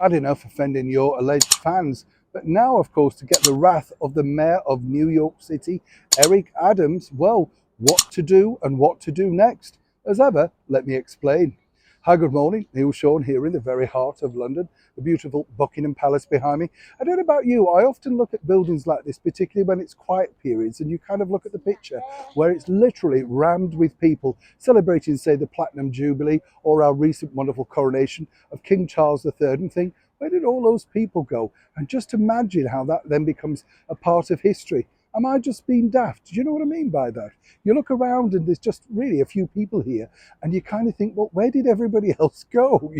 Bad enough offending your alleged fans, but now, of course, to get the wrath of the mayor of New York City, Eric Adams, well, what to do and what to do next? As ever, let me explain. Hi, good morning. Neil Sean here in the very heart of London, the beautiful Buckingham Palace behind me. I don't know about you, I often look at buildings like this, particularly when it's quiet periods, and you kind of look at the picture where it's literally rammed with people celebrating, say, the Platinum Jubilee or our recent wonderful coronation of King Charles III, and think, where did all those people go? And just imagine how that then becomes a part of history. Am I just being daft? Do you know what I mean by that? You look around and there's just really a few people here, and you kind of think, well, where did everybody else go?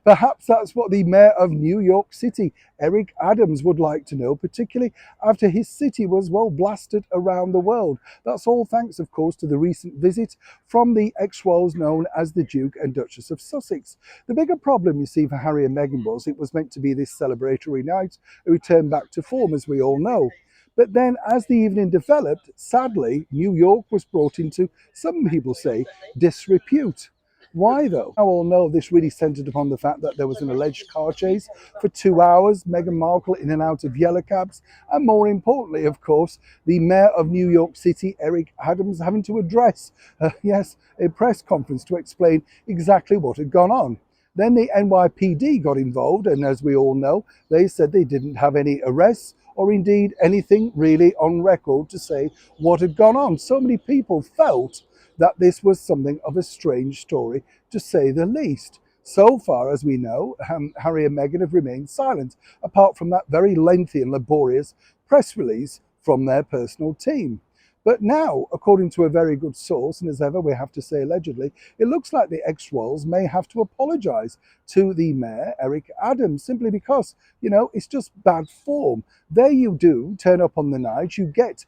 Perhaps that's what the mayor of New York City, Eric Adams, would like to know, particularly after his city was, well, blasted around the world. That's all thanks, of course, to the recent visit from the ex-royals known as the Duke and Duchess of Sussex. The bigger problem, you see, for Harry and Meghan was it was meant to be this celebratory night, a return back to form, as we all know. But then, as the evening developed, sadly, New York was brought into, some people say, disrepute. Why though? I all know this really centred upon the fact that there was an alleged car chase for 2 hours, Meghan Markle in and out of yellow cabs, and more importantly, of course, the mayor of New York City, Eric Adams, having to address, a press conference to explain exactly what had gone on. Then the NYPD got involved, and as we all know, they said they didn't have any arrests or indeed anything really on record to say what had gone on. So many people felt that this was something of a strange story, to say the least. So far as we know, Harry and Meghan have remained silent, apart from that very lengthy and laborious press release from their personal team. But now, according to a very good source, and as ever we have to say allegedly, it looks like the ex-royals may have to apologise to the mayor, Eric Adams, simply because, it's just bad form. There you do turn up on the night, you get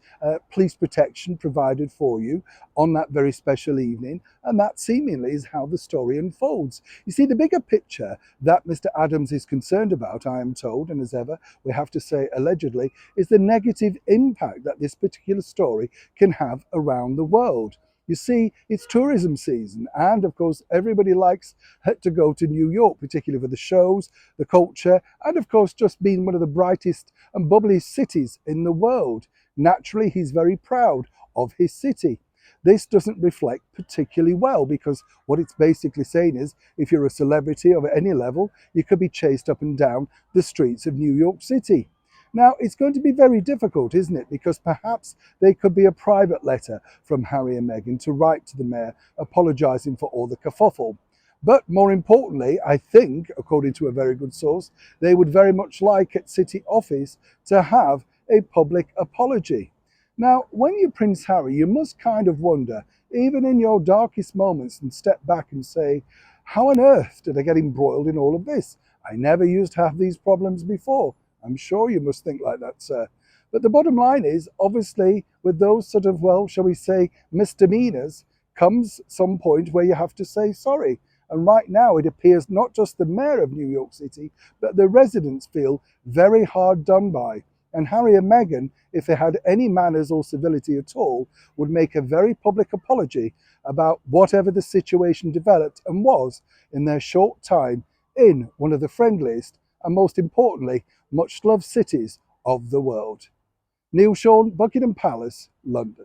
police protection provided for you on that very special evening, and that seemingly is how the story unfolds. You see, the bigger picture that Mr. Adams is concerned about, I am told, and as ever we have to say allegedly, is the negative impact that this particular story can have around the world. You see, it's tourism season, and of course, everybody likes to go to New York, particularly for the shows, the culture, and of course, just being one of the brightest and bubbliest cities in the world. Naturally, he's very proud of his city. This doesn't reflect particularly well, because what it's basically saying is if you're a celebrity of any level, you could be chased up and down the streets of New York City. Now, it's going to be very difficult, isn't it? Because perhaps there could be a private letter from Harry and Meghan to write to the mayor apologising for all the kerfuffle. But more importantly, I think, according to a very good source, they would very much like at City Office to have a public apology. Now, when you're Prince Harry, you must kind of wonder, even in your darkest moments, and step back and say, how on earth did I get embroiled in all of this? I never used to have these problems before. I'm sure you must think like that, sir. But the bottom line is, obviously, with those sort of, well, shall we say, misdemeanors, comes some point where you have to say sorry. And right now, it appears not just the mayor of New York City, but the residents feel very hard done by. And Harry and Meghan, if they had any manners or civility at all, would make a very public apology about whatever the situation developed and was in their short time in one of the friendliest and most importantly, much loved cities of the world. Neil Sean, Buckingham Palace, London.